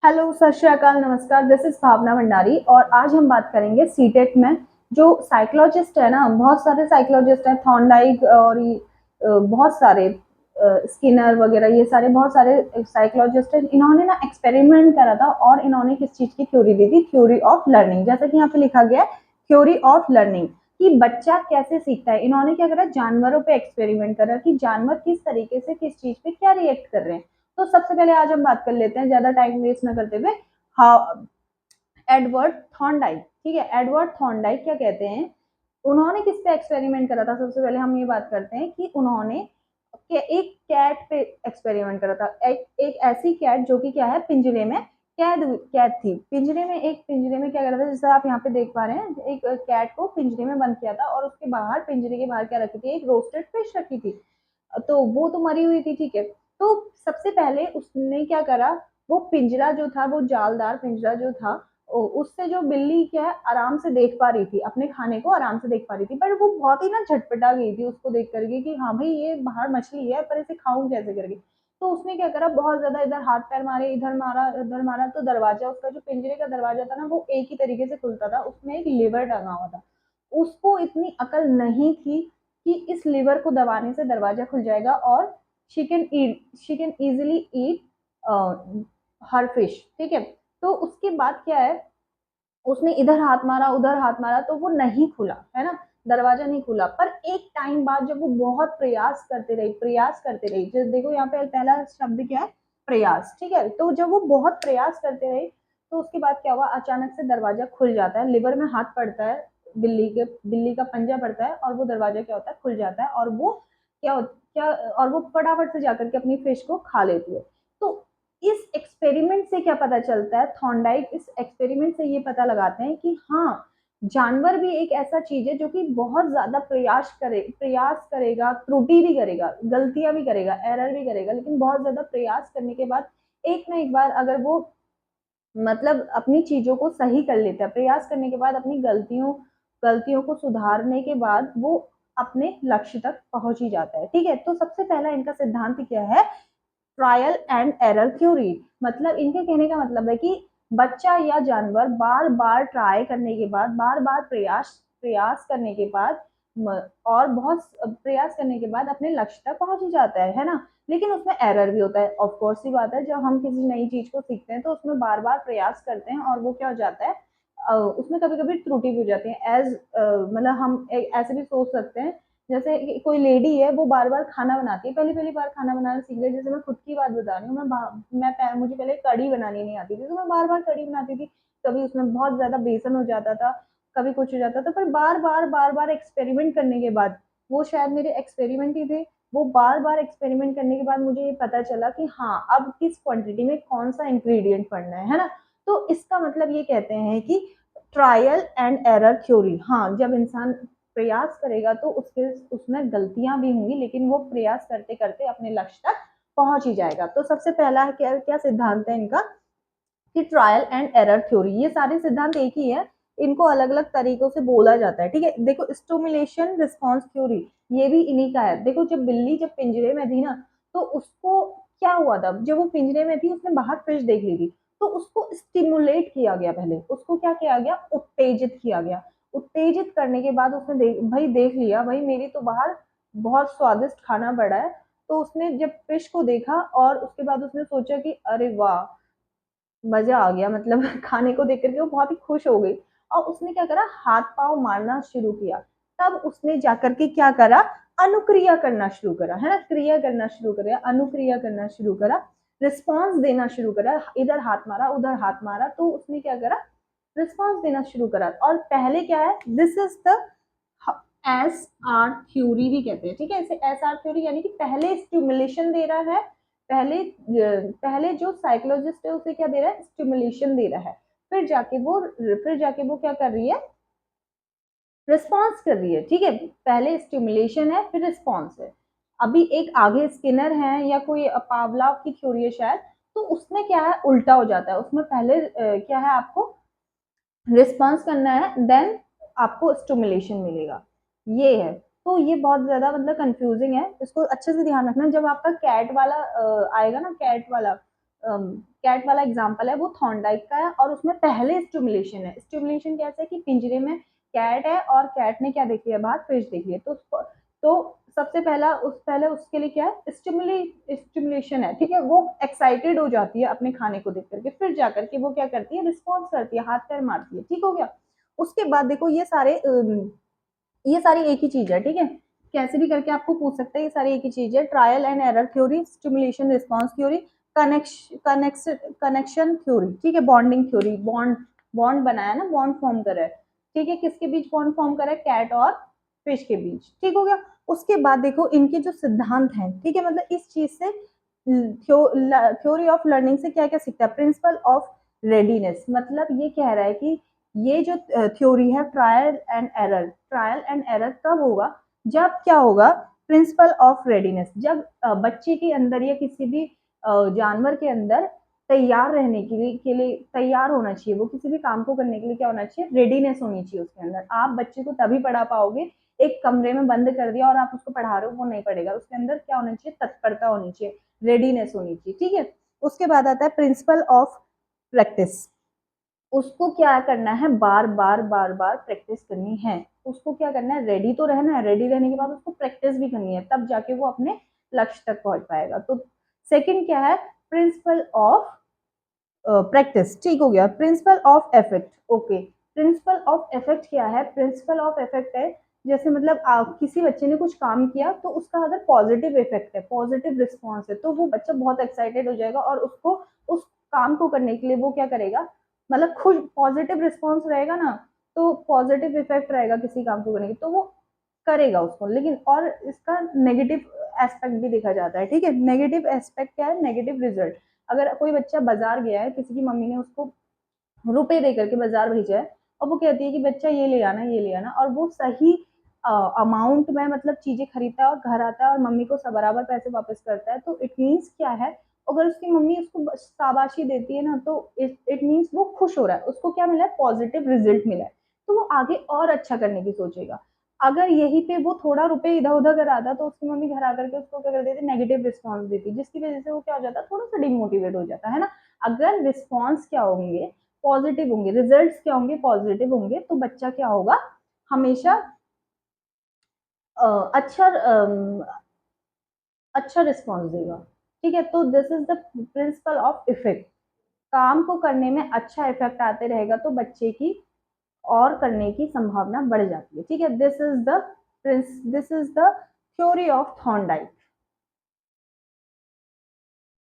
Hello, सत श्री अकाल, नमस्कार। दिस इज भावना भंडारी और आज हम बात करेंगे सीटेट में जो साइकोलॉजिस्ट है ना, बहुत सारे साइकोलॉजिस्ट हैं, थॉर्नडाइक और बहुत सारे स्किनर वगैरह, ये सारे बहुत सारे साइकोलॉजिस्ट हैं। इन्होंने ना एक्सपेरिमेंट करा था और इन्होंने किस चीज की थ्योरी दी थी? Theory of learning. जैसा कि यहाँ पे लिखा गया है थ्योरी ऑफ लर्निंग कि बच्चा कैसे सीखता है। इन्होंने क्या करा, जानवरों पे एक्सपेरिमेंट करा कि जानवर किस तरीके से किस चीज पे क्या रिएक्ट कर रहे हैं। तो सबसे पहले आज हम बात कर लेते हैं, ज्यादा टाइम वेस्ट ना करते हुए, हाउ एडवर्ड थॉर्नडाइक। ठीक है, एडवर्ड थॉर्नडाइक क्या कहते हैं, उन्होंने किस पे एक्सपेरिमेंट करा था? सबसे पहले हम ये बात करते हैं कि उन्होंने एक कैट पे एक्सपेरिमेंट करा था। एक ऐसी कैट जो कि क्या है, पिंजरे में कैद थी। पिंजरे में क्या करा था, जैसे आप यहाँ पे देख पा रहे हैं, एक कैट को पिंजरे में बंद किया था और उसके बाहर, पिंजरे के बाहर क्या रखी थी? एक रोस्टेड फिश रखी थी। तो वो तो मरी हुई थी, ठीक है। तो सबसे पहले उसने क्या करा, वो पिंजरा जो था, वो जालदार पिंजरा जो था, उससे जो बिल्ली क्या है, आराम से देख पा रही थी, अपने खाने को आराम से देख पा रही थी। पर वो बहुत ही ना झटपटा गई थी उसको देख करके कि हाँ भाई, ये बाहर मछली है पर इसे खाऊं कैसे करके। तो उसने क्या करा, बहुत ज्यादा इधर हाथ पैर मारे, इधर मारा उधर मारा, तो दरवाजा, उसका जो पिंजरे का दरवाजा था ना, वो एक ही तरीके से खुलता था, उसमें एक लीवर टंगा हुआ था। उसको इतनी अकल नहीं थी कि इस लीवर को दबाने से दरवाजा खुल जाएगा और she can easily eat her fish. ठीक है। तो उसके बाद क्या है, उसने इधर हाथ मारा उधर हाथ मारा, तो वो नहीं खुला, है ना, दरवाजा नहीं खुला। पर एक टाइम बाद जब वो बहुत प्रयास करते रही, जैसे देखो यहाँ पे पहला शब्द क्या है, प्रयास। ठीक है, तो जब वो बहुत प्रयास करते रहे, तो उसके बाद क्या हुआ, अचानक से दरवाजा खुल जाता है, लिवर में हाथ पड़ता है, बिल्ली का पंजा पड़ता है और वो दरवाजा क्या होता है, खुल जाता है। और वो क्या और वो फटाफट से जाकर के अपनी फिश को खा लेती है। तो इस एक्सपेरिमेंट से क्या पता चलता है, थॉर्नडाइक इस एक्सपेरिमेंट से ये पता लगाते हैं कि हाँ, जानवर भी एक ऐसा चीज है जो कि बहुत ज्यादा प्रयास करेगा, त्रुटि भी करेगा, गलतियां भी करेगा, एरर भी करेगा, लेकिन बहुत ज्यादा प्रयास करने के बाद एक ना एक बार अगर वो मतलब अपनी चीजों को सही कर लेता है, प्रयास करने के बाद अपनी गलतियों को सुधारने के बाद वो अपने लक्ष्य तक पहुंच ही जाता है। ठीक है, तो सबसे पहला इनका सिद्धांत क्या है, ट्रायल एंड एरर थ्योरी। मतलब इनके कहने का मतलब है कि बच्चा या जानवर बार बार ट्राई करने के बाद, बार बार प्रयास प्रयास करने के बाद और बहुत प्रयास करने के बाद अपने लक्ष्य तक पहुंच ही जाता है ना। लेकिन उसमें एरर भी होता है, ऑफ कोर्स ही बात है, जब हम किसी नई चीज को सीखते हैं तो उसमें बार बार प्रयास करते हैं और वो क्या हो जाता है, उसमें कभी कभी त्रुटि भी हो जाती है। मतलब हम ऐसे भी सोच सकते हैं, जैसे कोई लेडी है, वो बार बार खाना बनाती है, पहली पहली बार खाना बनाना सीख रही है। जैसे मैं खुद की बात बता रही हूँ, मुझे पहले कढ़ी बनानी नहीं आती थी, तो मैं बार बार कढ़ी बनाती थी। कभी उसमें बहुत ज्यादा बेसन हो जाता था, कभी कुछ हो जाता था, पर बार बार एक्सपेरिमेंट करने के बाद, वो शायद मेरे एक्सपेरिमेंट ही थे, वो बार बार एक्सपेरिमेंट करने के बाद मुझे ये पता चला कि हाँ, अब किस क्वांटिटी में कौन सा इंग्रेडिएंट पड़ना है ना। तो इसका मतलब ये कहते हैं कि ट्रायल एंड एरर थ्योरी, हाँ, जब इंसान प्रयास करेगा तो उसके उसमें गलतियां भी होंगी, लेकिन वो प्रयास करते करते अपने लक्ष्य तक पहुंच ही जाएगा। तो सबसे पहला क्या क्या सिद्धांत है इनका, कि ट्रायल एंड एरर थ्योरी। ये सारे सिद्धांत एक ही है, इनको अलग अलग तरीकों से बोला जाता है। ठीक है, देखो, स्टिमुलेशन रिस्पॉन्स थ्योरी, ये भी इन्हीं का है। देखो, जब बिल्ली जब पिंजरे में थी ना, तो उसको क्या हुआ था, जब वो पिंजरे में थी, उसने बाहर फिश देख ली थी, तो उसको स्टिमुलेट किया गया, पहले उसको क्या किया गया, उत्तेजित किया गया। उत्तेजित करने के बाद उसने भाई देख लिया, भाई मेरी तो बाहर बहुत स्वादिष्ट खाना पड़ा है। तो उसने जब फिश को देखा और उसके बाद उसने सोचा कि अरे वाह, मजा आ गया, मतलब खाने को देख करके वो बहुत ही खुश हो गई। और उसने क्या करा, हाथ पांव मारना शुरू किया। तब उसने जाकर के क्या करा, अनुक्रिया करना शुरू करा, है ना, क्रिया करना शुरू करा, अनुक्रिया करना शुरू करा, रिस्पॉन्स देना शुरू करा, इधर हाथ मारा उधर हाथ मारा, तो उसने क्या करा, रिस्पॉन्स देना शुरू करा। और पहले क्या है, this is the S R theory भी कहते हैं। ठीक है, इसे एस आर थ्योरी यानी कि पहले स्टिमुलेशन दे रहा है, पहले पहले जो साइकोलॉजिस्ट है उसे क्या दे रहा है, स्टिमुलेशन दे रहा है, फिर जाके वो क्या कर रही है, रिस्पॉन्स कर रही है। ठीक है, पहले स्टिमुलेशन है फिर रिस्पॉन्स है। अभी एक आगे स्किनर है या कोई पावलाव की थ्योरी है शायद, तो उसमें क्या है, उल्टा हो जाता है, उसमें पहले क्या है, आपको रिस्पॉन्स करना है, देन आपको स्टिमुलेशन मिलेगा, ये है। तो ये बहुत ज्यादा मतलब कंफ्यूजिंग है, इसको अच्छे से ध्यान रखना। जब आपका कैट वाला आएगा ना, कैट वाला कैट वाला एग्जाम्पल है वो थॉर्नडाइक का है, और उसमें पहले स्टिमुलेशन है। स्टिमुलेशन कैसे है कि पिंजरे में कैट है और कैट ने क्या देख लिया, बाहर फिश देख लिया, तो सबसे पहले उसके लिए क्या है, स्टिमुलेशन है, ठीक है। वो एक्साइटेड हो जाती है अपने खाने को देख करके, फिर जाकर के वो क्या करती है, रिस्पॉन्स करती है, हाथ पैर मारती है, ठीक हो गया। उसके बाद देखो ये सारी एक ही चीज है, ठीक है। कैसे भी करके आपको पूछ सकते हैं, ये सारी एक ही चीज है। Trial and error theory, stimulation response theory, connection theory, ठीक है। बॉन्डिंग थ्योरी, बॉन्ड बनाया ना, बॉन्ड फॉर्म करा है, ठीक है। किसके बीच बॉन्ड फॉर्म करा है, कैट और फिश के बीच, ठीक हो गया। उसके बाद देखो इनके जो सिद्धांत हैं, ठीक है, मतलब इस चीज से थ्योरी ऑफ लर्निंग से क्या क्या सीखता है, प्रिंसिपल ऑफ रेडीनेस, मतलब ये कह रहा है कि ये जो थ्योरी है ट्रायल एंड एरर कब होगा, जब क्या होगा, प्रिंसिपल ऑफ रेडीनेस, जब बच्चे के अंदर या किसी भी जानवर के अंदर तैयार रहने के लिए तैयार होना चाहिए, वो किसी भी काम को करने के लिए क्या होना चाहिए, रेडीनेस होनी चाहिए उसके अंदर। आप बच्चे को तभी पढ़ा पाओगे, एक कमरे में बंद कर दिया और आप उसको पढ़ा रहे हो, वो नहीं पढ़ेगा। उसके अंदर क्या होना चाहिए, तत्परता होनी चाहिए, रेडीनेस होनी चाहिए, ठीक है। उसके बाद आता है प्रिंसिपल ऑफ प्रैक्टिस, उसको क्या करना है, बार बार प्रैक्टिस करनी है। उसको क्या करना है, रेडी तो रहना है, रेडी रहने के बाद उसको प्रैक्टिस भी करनी है, तब जाके वो अपने लक्ष्य तक पहुंच पाएगा। तो सेकंड क्या है, प्रिंसिपल ऑफ प्रैक्टिस, ठीक हो गया। Principle of effect, okay. Principle of effect क्या है, प्रिंसिपल ऑफ इफेक्ट है जैसे मतलब किसी बच्चे ने कुछ काम किया तो उसका अगर पॉजिटिव इफेक्ट है, पॉजिटिव रिस्पॉन्स है, तो वो बच्चा बहुत एक्साइटेड हो जाएगा और उसको उस काम को करने के लिए वो क्या करेगा, मतलब खुश, पॉजिटिव रिस्पॉन्स रहेगा ना, तो पॉजिटिव इफेक्ट रहेगा किसी काम को करने की, तो वो करेगा उसको। लेकिन और इसका नेगेटिव एस्पेक्ट भी देखा जाता है, ठीक है। नेगेटिव एस्पेक्ट क्या है, नेगेटिव रिजल्ट। अगर कोई बच्चा बाजार गया है, किसी की मम्मी ने उसको रुपए दे करके बाजार भेजा है, और वो कहती है कि बच्चा ये ले आना, ये ले आना, और वो सही अमाउंट में मतलब चीजें खरीदता है और घर आता है और मम्मी को सब बराबर पैसे वापस करता है, तो इट मीन्स क्या है, अगर उसकी मम्मी उसको शाबाशी देती है ना, तो इट मीन्स वो खुश हो रहा है, उसको क्या मिला है, पॉजिटिव रिजल्ट मिला है, तो वो आगे और अच्छा करने की सोचेगा। अगर यही पे वो थोड़ा रुपए इधर उधर कराता, तो उसकी मम्मी घर आकर के उसको क्या कर देती, नेगेटिव रिस्पॉन्स देती, जिसकी वजह से वो क्या हो जाता, थोड़ा सा डिमोटिवेट हो जाता है ना। अगर रिस्पॉन्स क्या होंगे, पॉजिटिव होंगे, रिजल्ट्स क्या होंगे, पॉजिटिव होंगे, तो बच्चा क्या होगा, हमेशा अच्छा अच्छा रिस्पॉन्स देगा, ठीक है। तो this is the principle of effect, काम को करने में अच्छा इफेक्ट आते रहेगा तो बच्चे की और करने की संभावना बढ़ जाती है, ठीक है। This is the theory of Thorndike.